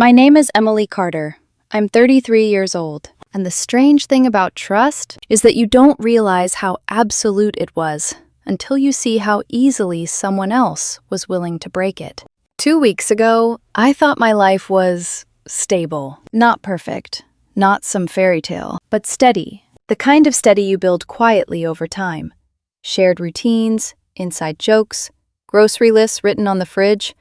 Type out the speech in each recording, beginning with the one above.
My name is Emily Carter. I'm 33 years old. And the strange thing about trust is that you don't realize how absolute it was until you see how easily someone else was willing to break it. 2 weeks ago, I thought my life was stable. Not perfect, not some fairy tale, but steady. The kind of steady you build quietly over time. Shared routines, inside jokes, grocery lists written on the fridge.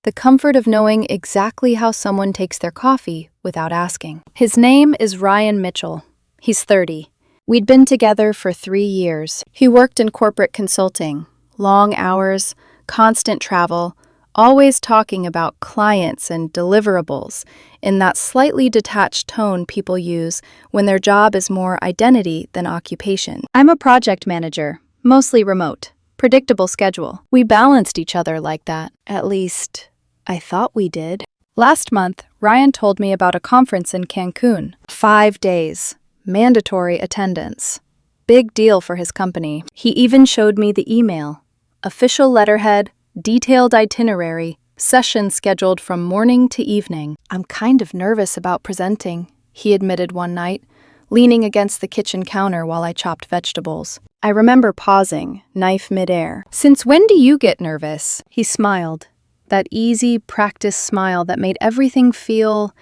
The comfort of knowing exactly how someone takes their coffee without asking. His name is Ryan Mitchell. He's 30. We'd been together for 3 years. He worked in corporate consulting, long hours, constant travel, always talking about clients and deliverables in that slightly detached tone people use when their job is more identity than occupation. I'm a project manager, mostly remote, predictable schedule. We balanced each other like that. At least, I thought we did. Last month, Ryan told me about a conference in Cancun. 5 days, mandatory attendance. Big deal for his company. He even showed me the email. Official letterhead, detailed itinerary, session scheduled from morning to evening. I'm kind of nervous about presenting, he admitted one night, leaning against the kitchen counter while I chopped vegetables. I remember pausing, knife midair. Since when do you get nervous? He smiled. That easy, practiced smile that made everything feel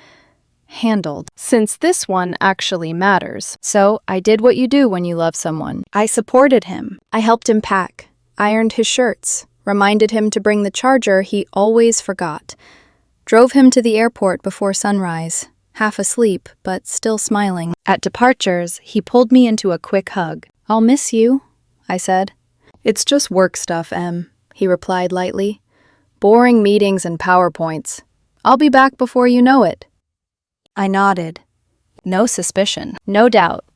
handled. Since this one actually matters. So I did what you do when you love someone. I supported him. I helped him pack, ironed his shirts, reminded him to bring the charger he always forgot, drove him to the airport before sunrise, half asleep but still smiling. At departures, he pulled me into a quick hug. "I'll miss you," I said. "It's just work stuff, Em," he replied lightly. "Boring meetings and PowerPoints. I'll be back before you know it." I nodded. No suspicion, no doubt.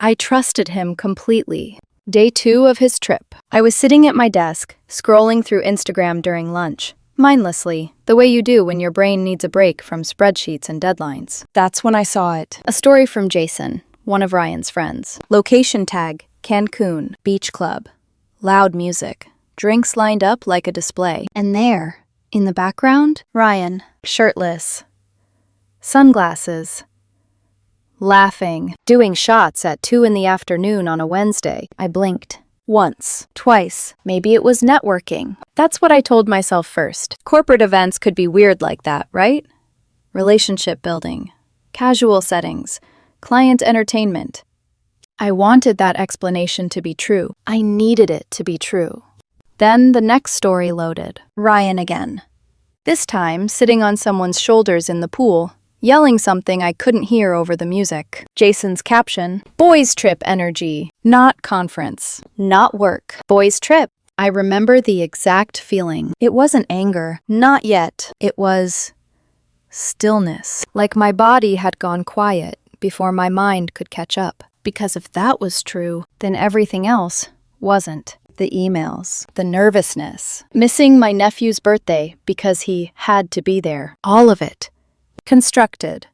I trusted him completely. Day 2 of his trip. I was sitting at my desk, scrolling through Instagram during lunch, mindlessly, the way you do when your brain needs a break from spreadsheets and deadlines. That's when I saw it. A story from Jason, one of Ryan's friends. Location tag, Cancun, beach club. Loud music. Drinks lined up like a display. And there, in the background, Ryan, shirtless. Sunglasses. Laughing, doing shots at 2 in the afternoon on a Wednesday. I blinked. Once, twice, maybe it was networking. That's what I told myself first. Corporate events could be weird like that, right? Relationship building, casual settings, client entertainment. I wanted that explanation to be true. I needed it to be true. Then the next story loaded. Ryan again. This time, sitting on someone's shoulders in the pool, yelling something I couldn't hear over the music. Jason's caption, "Boys trip energy, not conference, not work. Boys trip." I remember the exact feeling. It wasn't anger, not yet. It was stillness, like my body had gone quiet before my mind could catch up. Because if that was true, then everything else wasn't. The emails, the nervousness, missing my nephew's birthday because he had to be there. All of it. Constructed.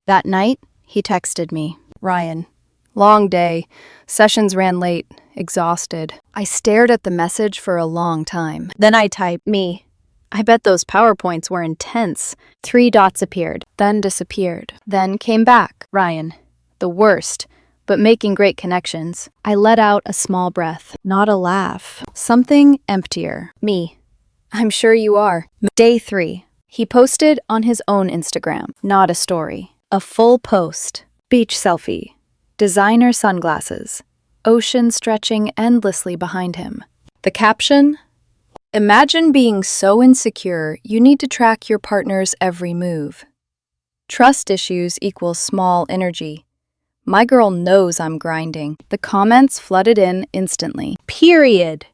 That night, he texted me, "Ryan, long day. Sessions ran late. Exhausted." I stared at the message for a long time. Then I typed, "Me. I bet those PowerPoints were intense." 3 dots appeared, then disappeared, then came back. "Ryan, the worst, but making great connections." I let out a small breath, not a laugh. Something emptier. "Me. I'm sure you are." Day 3. He posted on his own Instagram, not a story. A full post. Beach selfie. Designer sunglasses. Ocean stretching endlessly behind him. The caption? "Imagine being so insecure you need to track your partner's every move. Trust issues equals small energy. My girl knows I'm grinding." The comments flooded in instantly. Period.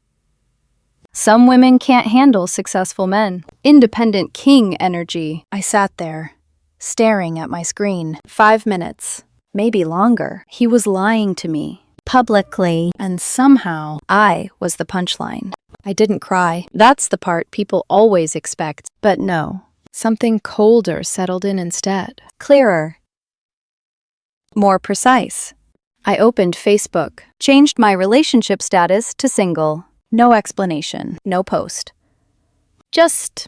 "Some women can't handle successful men. Independent king energy." I sat there, staring at my screen. 5 minutes, maybe longer. He was lying to me, publicly, and somehow I was the punchline. I didn't cry. That's the part people always expect. But no, something colder settled in instead. Clearer. More precise. I opened Facebook, changed my relationship status to single. No explanation, no post. Just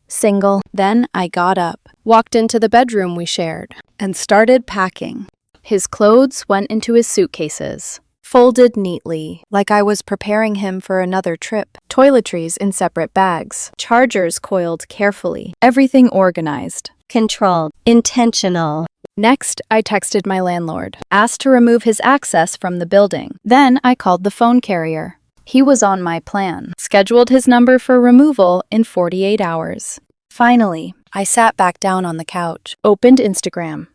Single. Then I got up, walked into the bedroom we shared, and started packing. His clothes went into his suitcases, folded neatly, like I was preparing him for another trip. Toiletries in separate bags, chargers coiled carefully, everything organized. Controlled. Intentional. Next, I texted my landlord, asked to remove his access from the building. Then I called the phone carrier. He was on my plan, scheduled his number for removal in 48 hours. Finally, I sat back down on the couch, opened Instagram,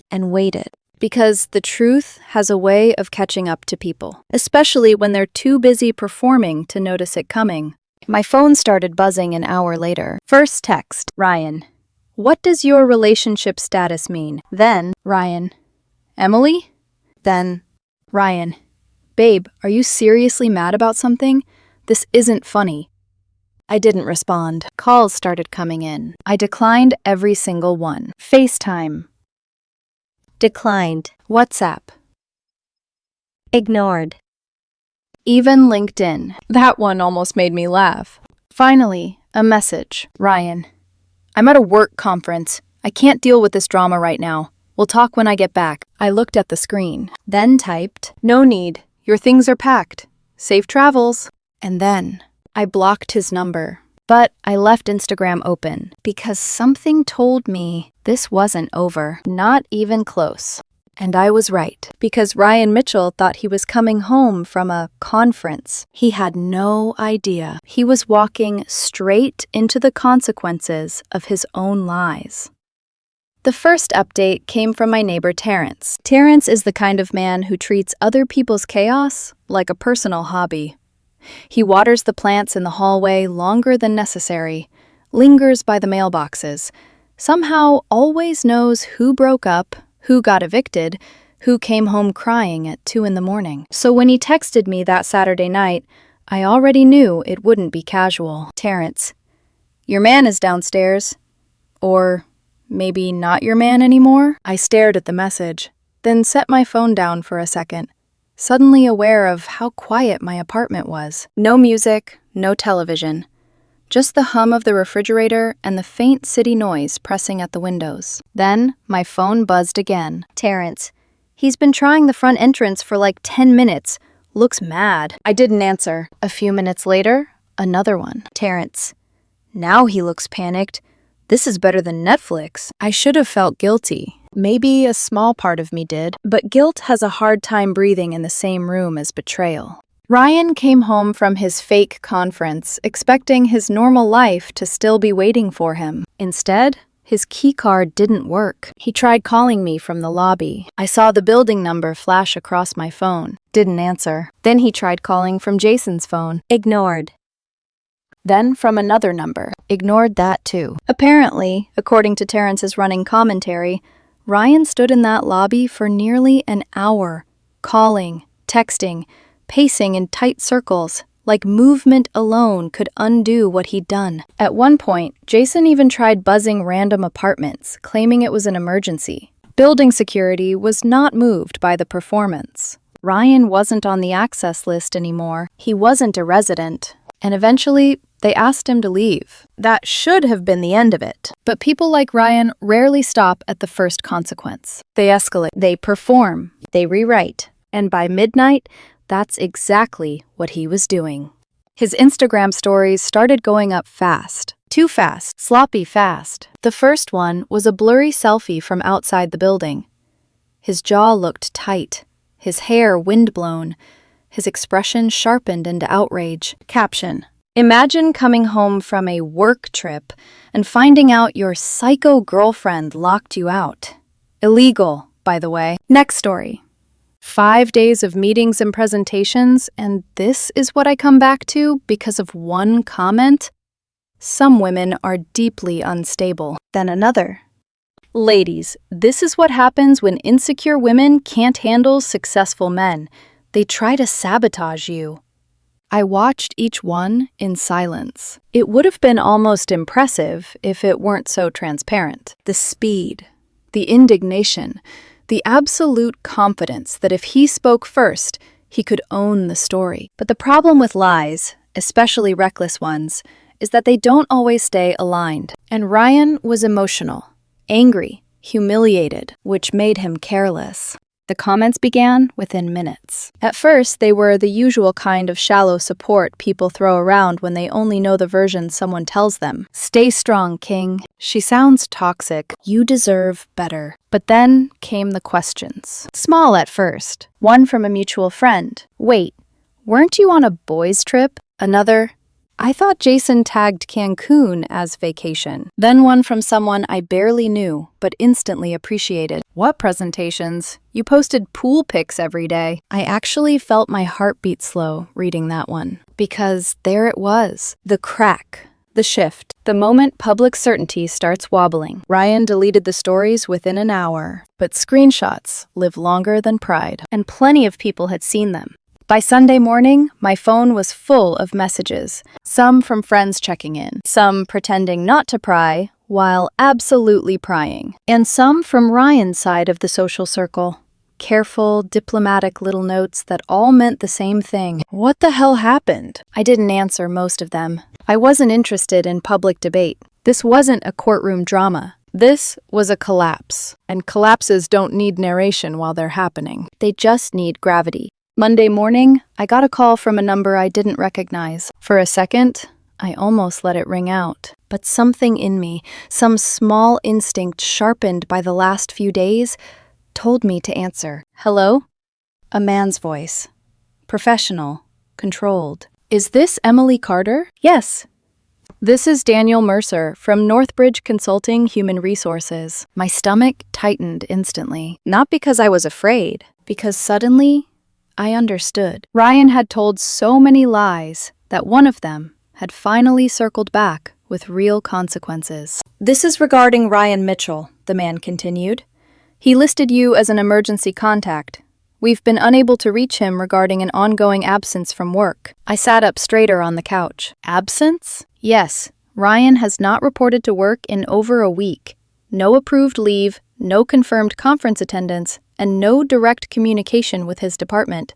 and waited. Because the truth has a way of catching up to people, especially when they're too busy performing to notice it coming. My phone started buzzing an hour later. First text, Ryan. What does your relationship status mean? Then, Ryan. Emily? Then, Ryan. Babe, are you seriously mad about something? This isn't funny. I didn't respond. Calls started coming in. I declined every single one. FaceTime. Declined. WhatsApp. Ignored. Even LinkedIn. That one almost made me laugh. Finally, a message. Ryan. I'm at a work conference. I can't deal with this drama right now. We'll talk when I get back. I looked at the screen, then typed, No need. Your things are packed. Safe travels. And then I blocked his number. But I left Instagram open because something told me this wasn't over. Not even close. And I was right, because Ryan Mitchell thought he was coming home from a conference. He had no idea. He was walking straight into the consequences of his own lies. The first update came from my neighbor Terrence. Terrence is the kind of man who treats other people's chaos like a personal hobby. He waters the plants in the hallway longer than necessary, lingers by the mailboxes, somehow always knows who broke up, who got evicted, who came home crying at 2 a.m. So when he texted me that Saturday night, I already knew it wouldn't be casual. Terrence, your man is downstairs. Or maybe not your man anymore? I stared at the message, then set my phone down for a second, suddenly aware of how quiet my apartment was. No music, no television. Just the hum of the refrigerator and the faint city noise pressing at the windows. Then, my phone buzzed again. Terrence. He's been trying the front entrance for like 10 minutes. Looks mad. I didn't answer. A few minutes later, another one. Terrence. Now he looks panicked. This is better than Netflix. I should have felt guilty. Maybe a small part of me did. But guilt has a hard time breathing in the same room as betrayal. Ryan came home from his fake conference, expecting his normal life to still be waiting for him. Instead, his keycard didn't work. He tried calling me from the lobby. I saw the building number flash across my phone. Didn't answer. Then he tried calling from Jason's phone. Ignored. Then from another number. Ignored that too. Apparently, according to Terrence's running commentary, Ryan stood in that lobby for nearly an hour, calling, texting, pacing in tight circles, like movement alone could undo what he'd done. At one point, Jason even tried buzzing random apartments, claiming it was an emergency. Building security was not moved by the performance. Ryan wasn't on the access list anymore. He wasn't a resident. And eventually, they asked him to leave. That should have been the end of it. But people like Ryan rarely stop at the first consequence. They escalate. They perform. They rewrite. And by midnight, that's exactly what he was doing. His Instagram stories started going up fast. Too fast. Sloppy fast. The first one was a blurry selfie from outside the building. His jaw looked tight. His hair windblown. His expression sharpened into outrage. Caption: Imagine coming home from a work trip and finding out your psycho girlfriend locked you out. Illegal, by the way. Next story. 5 days of meetings and presentations, and this is what I come back to because of one comment? Some women are deeply unstable. Then another. Ladies, this is what happens when insecure women can't handle successful men. They try to sabotage you. I watched each one in silence. It would have been almost impressive if it weren't so transparent. The speed, the indignation, the absolute confidence that if he spoke first, he could own the story. But the problem with lies, especially reckless ones, is that they don't always stay aligned. And Ryan was emotional, angry, humiliated, which made him careless. The comments began within minutes. At first, they were the usual kind of shallow support people throw around when they only know the version someone tells them. Stay strong, King. She sounds toxic. You deserve better. But then came the questions. Small at first. One from a mutual friend. Wait, weren't you on a boys' trip? Another, I thought Jason tagged Cancun as vacation. Then one from someone I barely knew, but instantly appreciated. What presentations? You posted pool pics every day. I actually felt my heartbeat slow reading that one. Because there it was. The crack. The shift. The moment public certainty starts wobbling. Ryan deleted the stories within an hour. But screenshots live longer than pride. And plenty of people had seen them. By Sunday morning, my phone was full of messages, some from friends checking in, some pretending not to pry while absolutely prying, and some from Ryan's side of the social circle. Careful, diplomatic little notes that all meant the same thing. What the hell happened? I didn't answer most of them. I wasn't interested in public debate. This wasn't a courtroom drama. This was a collapse, and collapses don't need narration while they're happening. They just need gravity. Monday morning, I got a call from a number I didn't recognize. For a second, I almost let it ring out. But something in me, some small instinct sharpened by the last few days, told me to answer. Hello? A man's voice. Professional. Controlled. Is this Emily Carter? Yes. This is Daniel Mercer from Northbridge Consulting Human Resources. My stomach tightened instantly. Not because I was afraid, because suddenly I understood. Ryan had told so many lies that one of them had finally circled back with real consequences. This is regarding Ryan Mitchell, the man continued. He listed you as an emergency contact. We've been unable to reach him regarding an ongoing absence from work. I sat up straighter on the couch. Absence? Yes. Ryan has not reported to work in over a week. No approved leave, no confirmed conference attendance, and no direct communication with his department.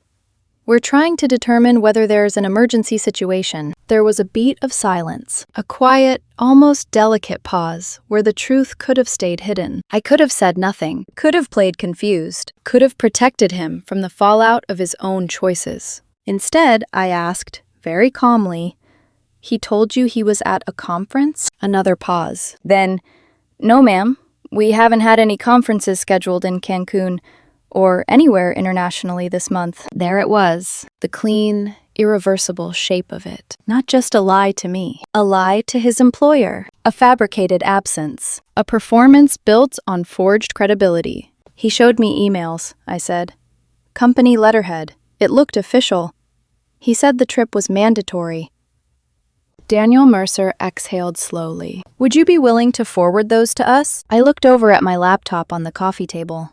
We're trying to determine whether there's an emergency situation. There was a beat of silence, a quiet, almost delicate pause where the truth could have stayed hidden. I could have said nothing, could have played confused, could have protected him from the fallout of his own choices. Instead, I asked, very calmly, he told you he was at a conference? Another pause. Then, no ma'am, we haven't had any conferences scheduled in Cancun or anywhere internationally this month. There it was, the clean, irreversible shape of it. Not just a lie to me, a lie to his employer, a fabricated absence, a performance built on forged credibility. He showed me emails, I said. Company letterhead. It looked official. He said the trip was mandatory. Daniel Mercer exhaled slowly. Would you be willing to forward those to us? I looked over at my laptop on the coffee table.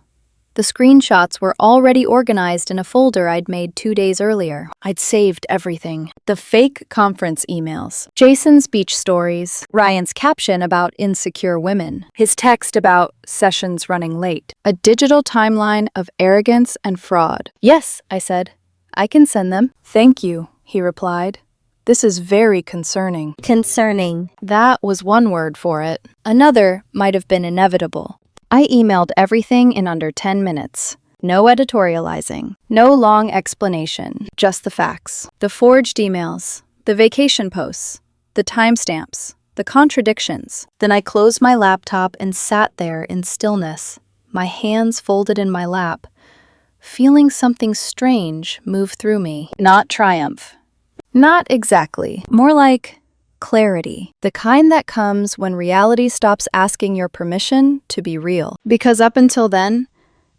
The screenshots were already organized in a folder I'd made 2 days earlier. I'd saved everything. The fake conference emails, Jason's beach stories, Ryan's caption about insecure women, his text about sessions running late, a digital timeline of arrogance and fraud. Yes, I said. I can send them. Thank you, he replied. This is very concerning. Concerning. That was one word for it. Another might have been inevitable. I emailed everything in under 10 minutes. No editorializing, no long explanation, just the facts. The forged emails, the vacation posts, the timestamps, the contradictions. Then I closed my laptop and sat there in stillness, my hands folded in my lap, feeling something strange move through me. Not triumph. Not exactly. More like clarity, the kind that comes when reality stops asking your permission to be real. Because up until then,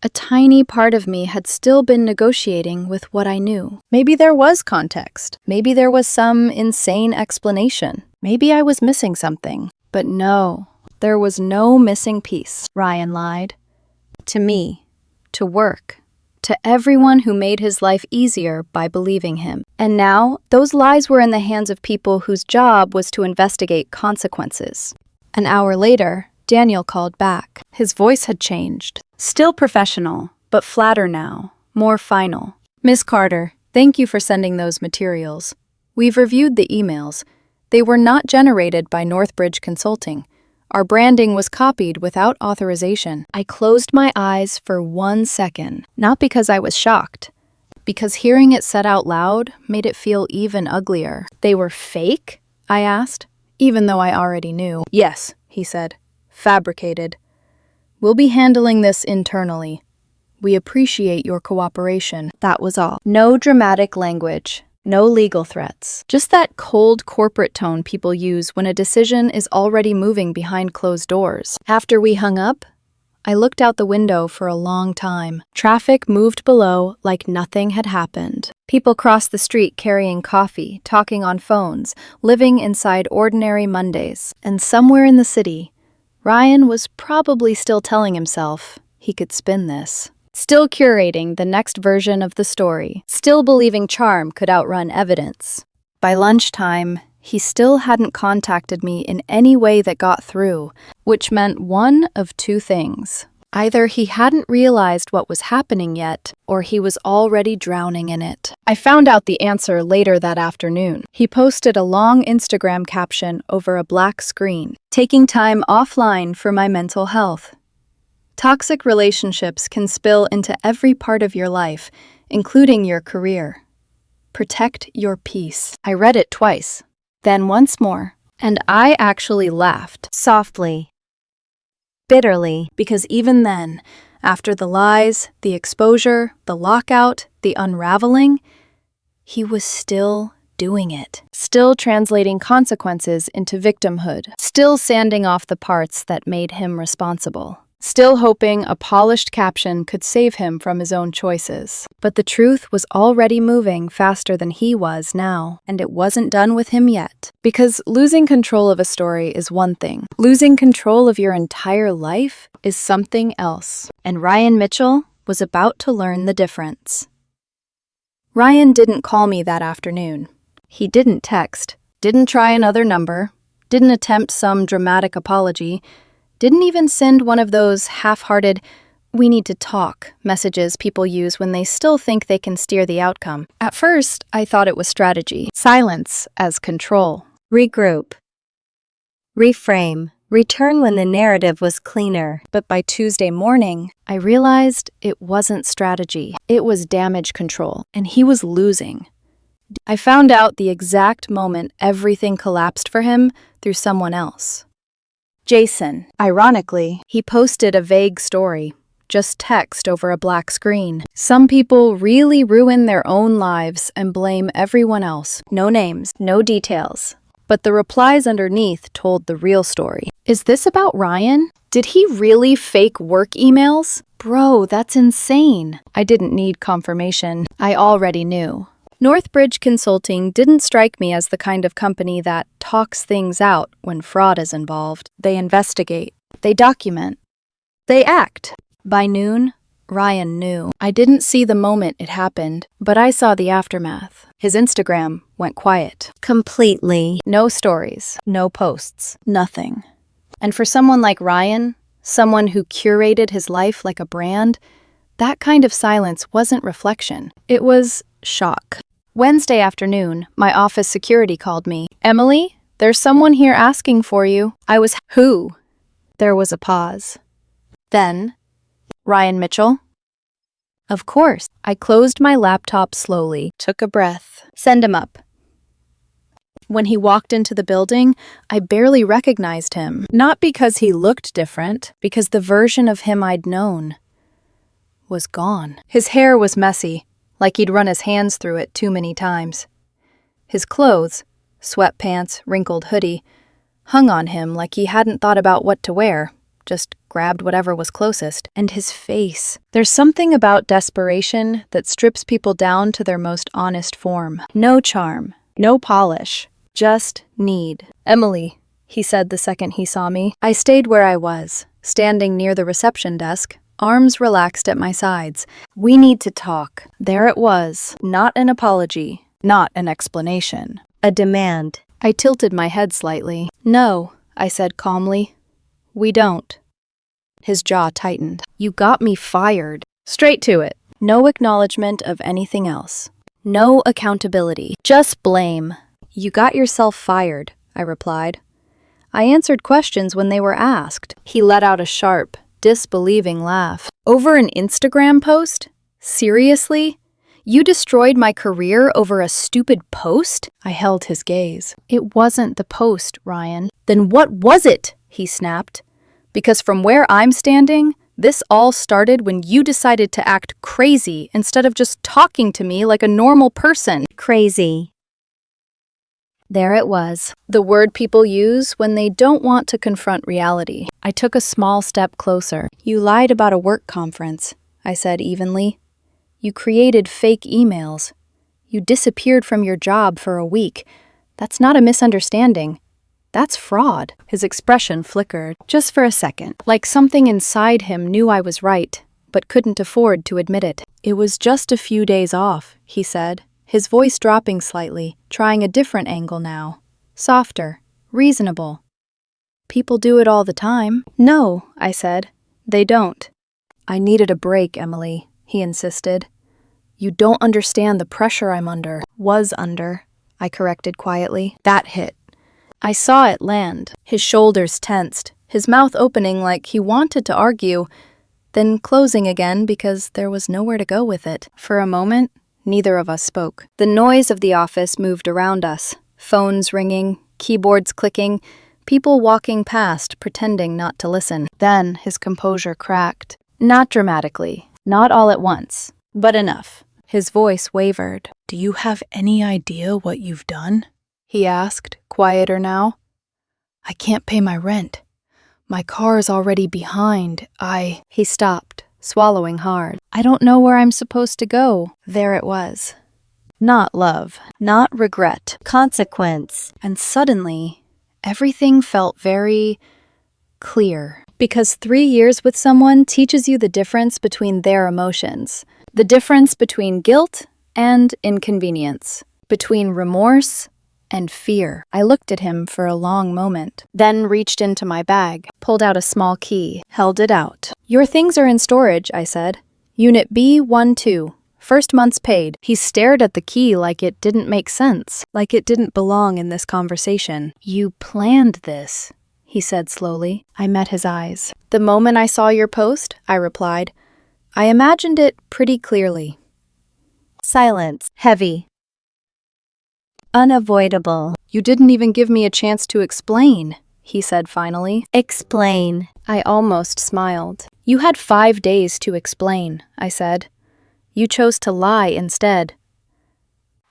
a tiny part of me had still been negotiating with what I knew. Maybe there was context. Maybe there was some insane explanation. Maybe I was missing something. But no, there was no missing piece. Ryan lied. To me. To work. To everyone who made his life easier by believing him. And now, those lies were in the hands of people whose job was to investigate consequences. An hour later, Daniel called back. His voice had changed. Still professional, but flatter now, more final. Miss Carter, thank you for sending those materials. We've reviewed the emails. They were not generated by Northbridge Consulting. Our branding was copied without authorization. I closed my eyes for 1 second, not because I was shocked, because hearing it said out loud made it feel even uglier. They were fake? I asked, even though I already knew. Yes, he said. Fabricated. We'll be handling this internally. We appreciate your cooperation. That was all. No dramatic language. No legal threats. Just that cold corporate tone people use when a decision is already moving behind closed doors. After we hung up, I looked out the window for a long time. Traffic moved below like nothing had happened. People crossed the street carrying coffee, talking on phones, living inside ordinary Mondays. And somewhere in the city, Ryan was probably still telling himself he could spin this. Still curating the next version of the story. Still believing charm could outrun evidence. By lunchtime, he still hadn't contacted me in any way that got through, which meant one of two things. Either he hadn't realized what was happening yet, or he was already drowning in it. I found out the answer later that afternoon. He posted a long Instagram caption over a black screen, taking time offline for my mental health. Toxic relationships can spill into every part of your life, including your career. Protect your peace. I read it twice, then once more, and I actually laughed. Softly. Bitterly. Because even then, after the lies, the exposure, the lockout, the unraveling, he was still doing it. Still translating consequences into victimhood. Still sanding off the parts that made him responsible. Still hoping a polished caption could save him from his own choices. But the truth was already moving faster than he was now, and it wasn't done with him yet. Because losing control of a story is one thing. Losing control of your entire life is something else. And Ryan Mitchell was about to learn the difference. Ryan didn't call me that afternoon. He didn't text, didn't try another number, didn't attempt some dramatic apology, didn't even send one of those half-hearted, "we need to talk" messages people use when they still think they can steer the outcome. At first, I thought it was strategy. Silence as control. Regroup. Reframe. Return when the narrative was cleaner. But by Tuesday morning, I realized it wasn't strategy. It was damage control, and he was losing. I found out the exact moment everything collapsed for him through someone else. Jason. Ironically, he posted a vague story, just text over a black screen. Some people really ruin their own lives and blame everyone else. No names, no details. But the replies underneath told the real story. Is this about Ryan? Did he really fake work emails? Bro, that's insane. I didn't need confirmation. I already knew. Northbridge Consulting didn't strike me as the kind of company that talks things out when fraud is involved. They investigate. They document. They act. By noon, Ryan knew. I didn't see the moment it happened, but I saw the aftermath. His Instagram went quiet. Completely. No stories, no posts, nothing. And for someone like Ryan, someone who curated his life like a brand, that kind of silence wasn't reflection. It was shock. Wednesday afternoon, my office security called me. "Emily, there's someone here asking for you." I was, "Who?" There was a pause. Then, "Ryan Mitchell?" Of course. I closed my laptop slowly, took a breath. "Send him up." When he walked into the building, I barely recognized him. Not because he looked different, because the version of him I'd known was gone. His hair was messy, like he'd run his hands through it too many times. His clothes, sweatpants, wrinkled hoodie, hung on him like he hadn't thought about what to wear, just grabbed whatever was closest. And his face. There's something about desperation that strips people down to their most honest form. No charm, no polish, just need. "Emily," he said the second he saw me. I stayed where I was, standing near the reception desk, arms relaxed at my sides. "We need to talk." There it was. Not an apology. Not an explanation. A demand. I tilted my head slightly. "No," I said calmly. "We don't." His jaw tightened. "You got me fired." Straight to it. No acknowledgement of anything else. No accountability. Just blame. "You got yourself fired. I replied. I answered questions when they were asked. He let out a sharp, disbelieving laugh. Over an Instagram post? Seriously? You destroyed my career over a stupid post? I held his gaze. It wasn't the post, Ryan. Then what was it? He snapped. Because from where I'm standing, this all started when you decided to act crazy instead of just talking to me like a normal person. Crazy. There it was, the word people use when they don't want to confront reality. I took a small step closer. You lied about a work conference, I said evenly. You created fake emails. You disappeared from your job for a week. That's not a misunderstanding. That's fraud. His expression flickered, just for a second, like something inside him knew I was right, but couldn't afford to admit it. It was just a few days off, he said, his voice dropping slightly, trying a different angle now. Softer, reasonable. People do it all the time. No, I said. They don't. I needed a break, Emily, he insisted. You don't understand the pressure I'm under. Was under, I corrected quietly. That hit. I saw it land. His shoulders tensed, his mouth opening like he wanted to argue, then closing again because there was nowhere to go with it. For a moment, neither of us spoke. The noise of the office moved around us, phones ringing, keyboards clicking, people walking past pretending not to listen. Then his composure cracked. Not dramatically, not all at once, but enough. His voice wavered. Do you have any idea what you've done? He asked, quieter now. I can't pay my rent. My car's already behind. He stopped, swallowing hard. I don't know where I'm supposed to go. There it was. Not love, not regret, Consequence. and suddenly, everything felt very clear. Because 3 years with someone teaches you the difference between their emotions, the difference between guilt and inconvenience, between remorse and fear. I looked at him for a long moment, then reached into my bag, pulled out a small key, held it out. Your things are in storage, I said. Unit B12. First month's paid. He stared at the key like it didn't make sense, like it didn't belong in this conversation. You planned this, he said slowly. I met his eyes. The moment I saw your post, I replied. I imagined it pretty clearly. Silence. Heavy. Unavoidable. You didn't even give me a chance to explain, he said finally. Explain. I almost smiled. You had 5 days to explain, I said. You chose to lie instead.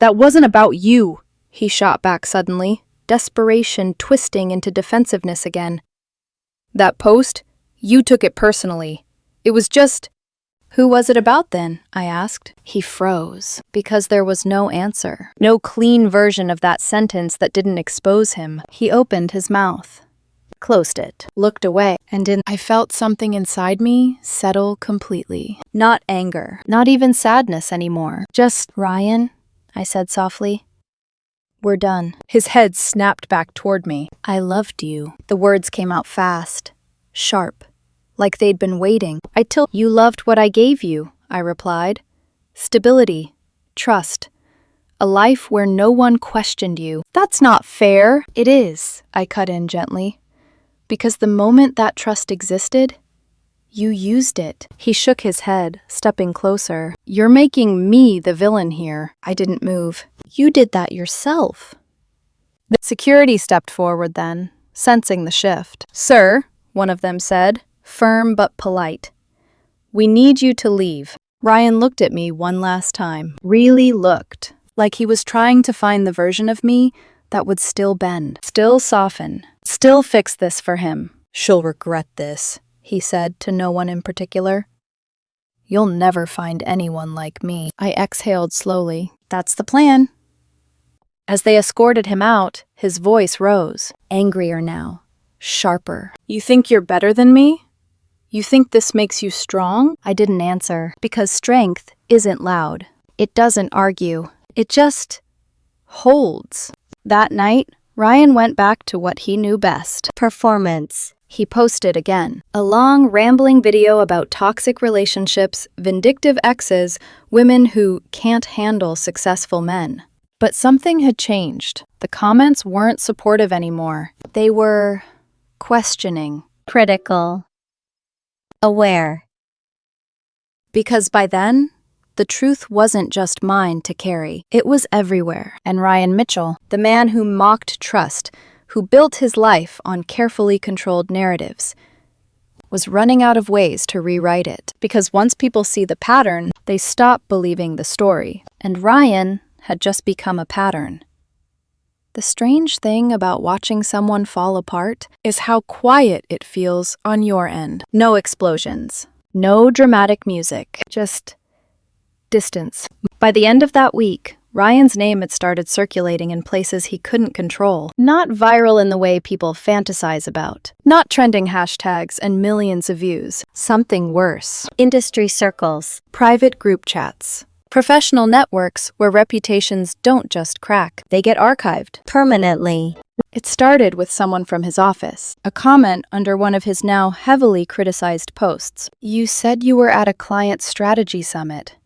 That wasn't about you, he shot back suddenly, desperation twisting into defensiveness again. That post, you took it personally. It was just... Who was it about then? I asked. He froze, because there was no answer. No clean version of that sentence that didn't expose him. He opened his mouth, closed it, looked away, and I felt something inside me settle completely. Not anger, not even sadness anymore. Just, Ryan, I said softly. We're done. His head snapped back toward me. I loved you. The words came out fast, sharp. Like they'd been waiting. You loved what I gave you, I replied. Stability, trust, a life where no one questioned you. That's not fair. It is, I cut in gently. Because the moment that trust existed, you used it. He shook his head, stepping closer. You're making me the villain here. I didn't move. You did that yourself. The security stepped forward then, sensing the shift. Sir, one of them said, firm but polite. We need you to leave. Ryan looked at me one last time. Really looked. Like he was trying to find the version of me that would still bend, still soften, still fix this for him. She'll regret this, he said to no one in particular. You'll never find anyone like me. I exhaled slowly. That's the plan. As they escorted him out, his voice rose, angrier now, sharper. You think you're better than me? You think this makes you strong? I didn't answer, because strength isn't loud. It doesn't argue. It just holds. That night, Ryan went back to what he knew best. Performance. He posted again. A long, rambling video about toxic relationships, vindictive exes, women who can't handle successful men. But something had changed. The comments weren't supportive anymore. They were questioning. Critical. Aware. Because by then, the truth wasn't just mine to carry. It was everywhere. And Ryan Mitchell, the man who mocked trust, who built his life on carefully controlled narratives, was running out of ways to rewrite it. Because once people see the pattern, they stop believing the story. And Ryan had just become a pattern. The strange thing about watching someone fall apart is how quiet it feels on your end. No explosions, no dramatic music, just distance. By the end of that week, Ryan's name had started circulating in places he couldn't control. Not viral in the way people fantasize about. Not trending hashtags and millions of views. Something worse. Industry circles. Private group chats. Professional networks where reputations don't just crack, they get archived. Permanently. It started with someone from his office. A comment under one of his now heavily criticized posts. You said you were at a client strategy summit.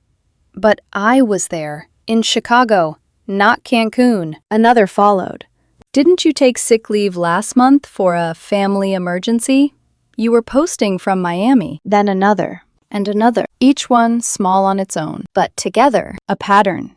But I was there. In Chicago, not Cancun. Another followed. Didn't you take sick leave last month for a family emergency? You were posting from Miami. Then another, and another. Each one small on its own, but together, a pattern.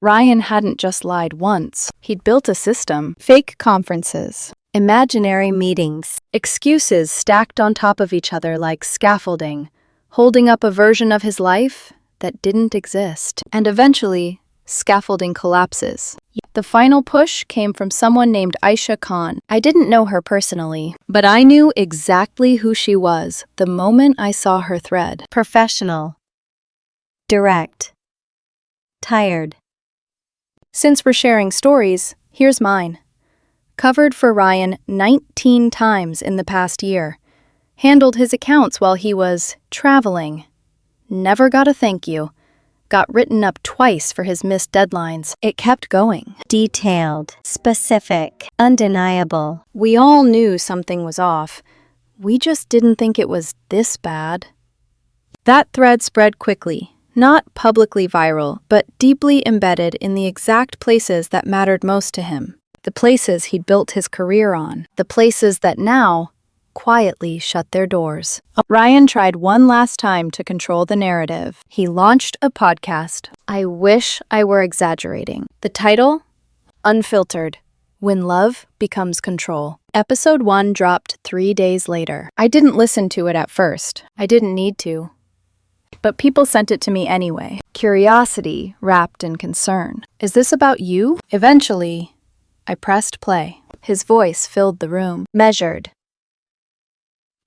Ryan hadn't just lied once. He'd built a system. Fake conferences. Imaginary meetings. Excuses stacked on top of each other like scaffolding. Holding up a version of his life that didn't exist. And eventually, scaffolding collapses. The final push came from someone named Aisha Khan. I didn't know her personally, but I knew exactly who she was the moment I saw her thread. Professional. Direct. Tired. Since we're sharing stories, here's mine. Covered for Ryan 19 times in the past year. Handled his accounts while he was traveling. Never got a thank you. Got written up twice for his missed deadlines. It kept going. Detailed. Specific. Undeniable. We all knew something was off. We just didn't think it was this bad. That thread spread quickly. Not publicly viral, but deeply embedded in the exact places that mattered most to him. The places he'd built his career on. The places that now quietly shut their doors. Ryan tried one last time to control the narrative. He launched a podcast. I wish I were exaggerating. The title? Unfiltered. When Love Becomes Control. Episode 1 dropped 3 days later. I didn't listen to it at first. I didn't need to. But people sent it to me anyway. Curiosity wrapped in concern. Is this about you? Eventually, I pressed play. His voice filled the room. Measured.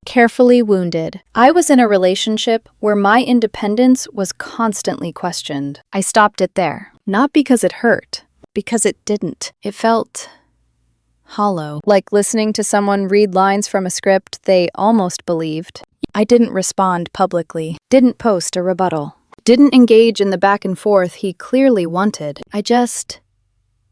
Carefully wounded. I was in a relationship where my independence was constantly questioned. I stopped it there. Not because it hurt, because it didn't. It felt hollow, like listening to someone read lines from a script they almost believed. I didn't respond publicly, didn't post a rebuttal, didn't engage in the back and forth he clearly wanted. I just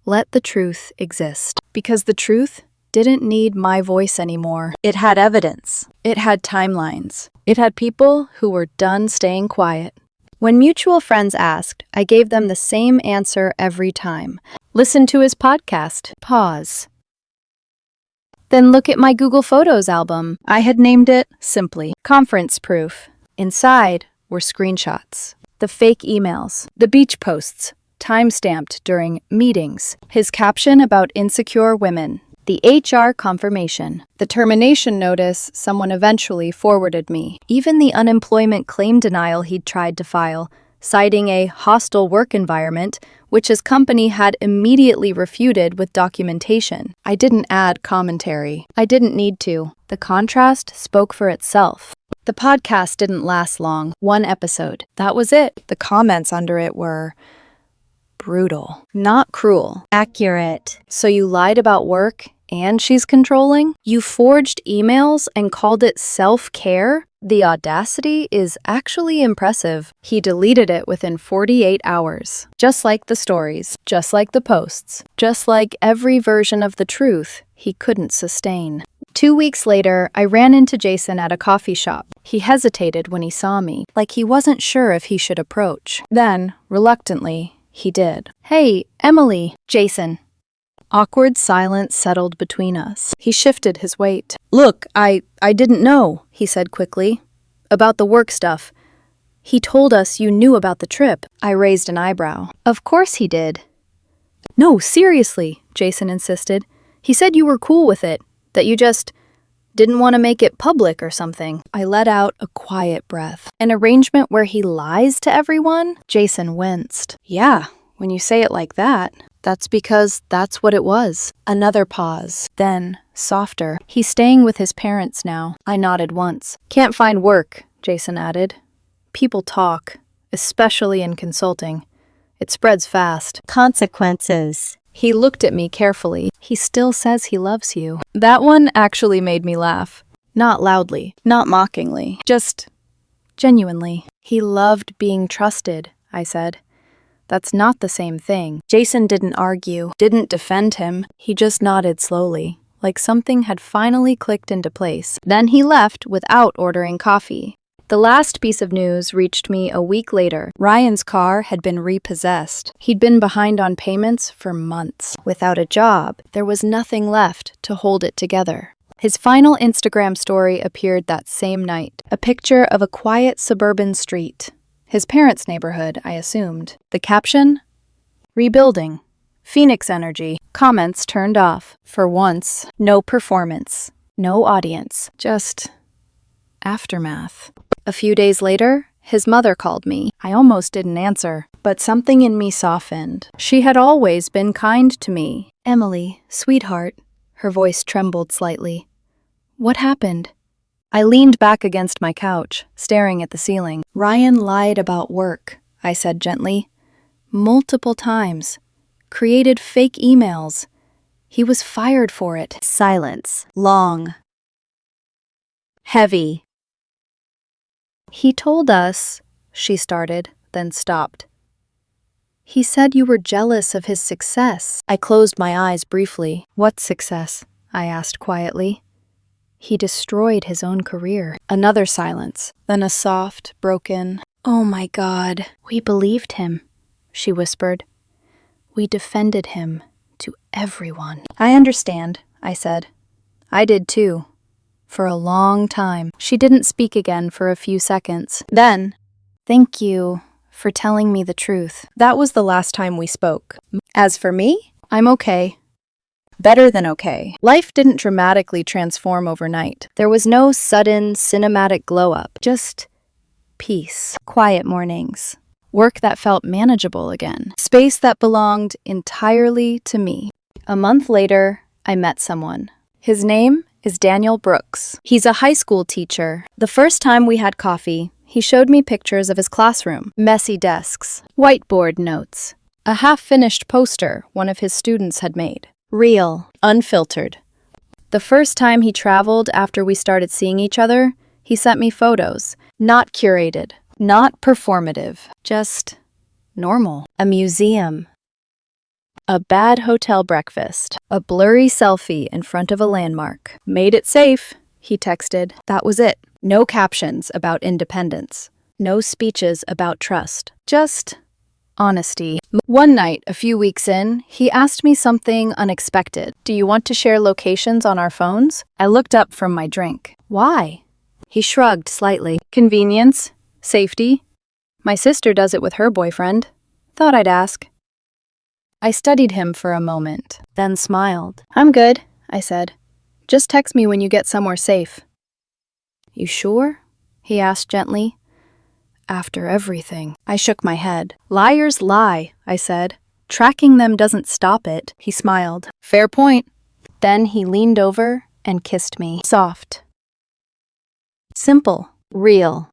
let the truth exist. Because the truth didn't need my voice anymore. It had evidence. It had timelines. It had people who were done staying quiet. When mutual friends asked, I gave them the same answer every time. Listen to his podcast. Pause. Then look at my Google Photos album. I had named it, simply, Conference Proof. Inside were screenshots. The fake emails. The beach posts, time-stamped during meetings. His caption about insecure women. The HR confirmation. The termination notice someone eventually forwarded me. Even the unemployment claim denial he'd tried to file, citing a hostile work environment, which his company had immediately refuted with documentation. I didn't add commentary. I didn't need to. The contrast spoke for itself. The podcast didn't last long. 1 episode. That was it. The comments under it were brutal, not cruel. Accurate. So you lied about work and she's controlling? You forged emails and called it self-care? The audacity is actually impressive. He deleted it within 48 hours. Just like the stories, just like the posts, just like every version of the truth he couldn't sustain. 2 weeks later, I ran into Jason at a coffee shop. He hesitated when he saw me, like he wasn't sure if he should approach. Then, reluctantly, he did. Hey, Emily. Jason. Awkward silence settled between us. He shifted his weight. "Look, I didn't know," he said quickly. "About the work stuff. He told us you knew about the trip." I raised an eyebrow. "Of course he did." "No, seriously," Jason insisted. "He said you were cool with it, that you just didn't want to make it public or something." I let out a quiet breath. "An arrangement where he lies to everyone?" Jason winced. "Yeah, when you say it like that, that's because that's what it was." Another pause. Then, softer. "He's staying with his parents now." I nodded once. "Can't find work," Jason added. "People talk, especially in consulting. It spreads fast." Consequences. He looked at me carefully. "He still says he loves you." That one actually made me laugh. Not loudly, not mockingly, just genuinely. "He loved being trusted," I said. "That's not the same thing." Jason didn't argue, didn't defend him. He just nodded slowly, like something had finally clicked into place. Then he left without ordering coffee. The last piece of news reached me a week later. Ryan's car had been repossessed. He'd been behind on payments for months. Without a job, there was nothing left to hold it together. His final Instagram story appeared that same night. A picture of a quiet suburban street. His parents' neighborhood, I assumed. The caption? "Rebuilding. Phoenix energy." Comments turned off. For once, no performance. No audience. Just aftermath. A few days later, his mother called me. I almost didn't answer, but something in me softened. She had always been kind to me. "Emily, sweetheart." Her voice trembled slightly. "What happened?" I leaned back against my couch, staring at the ceiling. "Ryan lied about work," I said gently. "Multiple times. Created fake emails. He was fired for it." Silence. Long. Heavy. "He told us," she started, then stopped. "He said you were jealous of his success." I closed my eyes briefly. "What success?" I asked quietly. "He destroyed his own career." Another silence, then a soft, broken, "Oh my God." "We believed him," she whispered. "We defended him to everyone." "I understand," I said. "I did too. For a long time." She didn't speak again for a few seconds. Then, "Thank you for telling me the truth." That was the last time we spoke. As for me, I'm okay. Better than okay. Life didn't dramatically transform overnight. There was no sudden cinematic glow-up, just peace, quiet mornings, work that felt manageable again, space that belonged entirely to me. A month later, I met someone. His name is Daniel Brooks. He's a high school teacher. The first time we had coffee, he showed me pictures of his classroom. Messy desks, whiteboard notes, a half-finished poster one of his students had made. Real, unfiltered. The first time he traveled after we started seeing each other, he sent me photos. Not curated, not performative, just normal. A museum. A bad hotel breakfast. A blurry selfie in front of a landmark. "Made it safe," he texted. That was it. No captions about independence. No speeches about trust. Just honesty. One night, a few weeks in, he asked me something unexpected. "Do you want to share locations on our phones?" I looked up from my drink. "Why?" He shrugged slightly. "Convenience. Safety. My sister does it with her boyfriend. Thought I'd ask." I studied him for a moment, then smiled. "I'm good," I said. "Just text me when you get somewhere safe." "You sure?" he asked gently. "After everything." I shook my head. "Liars lie," I said. "Tracking them doesn't stop it." He smiled. "Fair point." Then he leaned over and kissed me. Soft. Simple. Real.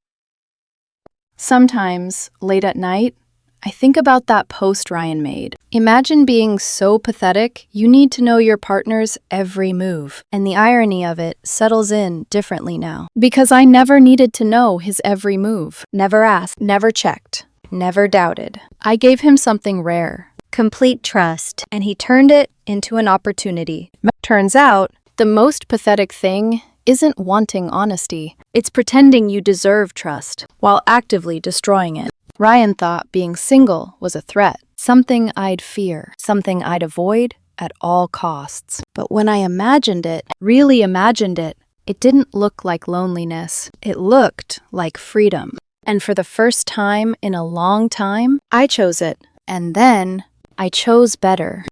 Sometimes, late at night, I think about that post Ryan made. Imagine being so pathetic you need to know your partner's every move. And the irony of it settles in differently now. Because I never needed to know his every move. Never asked, never checked, never doubted. I gave him something rare. Complete trust. And he turned it into an opportunity. Turns out, the most pathetic thing isn't wanting honesty. It's pretending you deserve trust while actively destroying it. Ryan thought being single was a threat, something I'd fear, something I'd avoid at all costs. But when I imagined it, really imagined it, it didn't look like loneliness. It looked like freedom. And for the first time in a long time, I chose it. And then I chose better.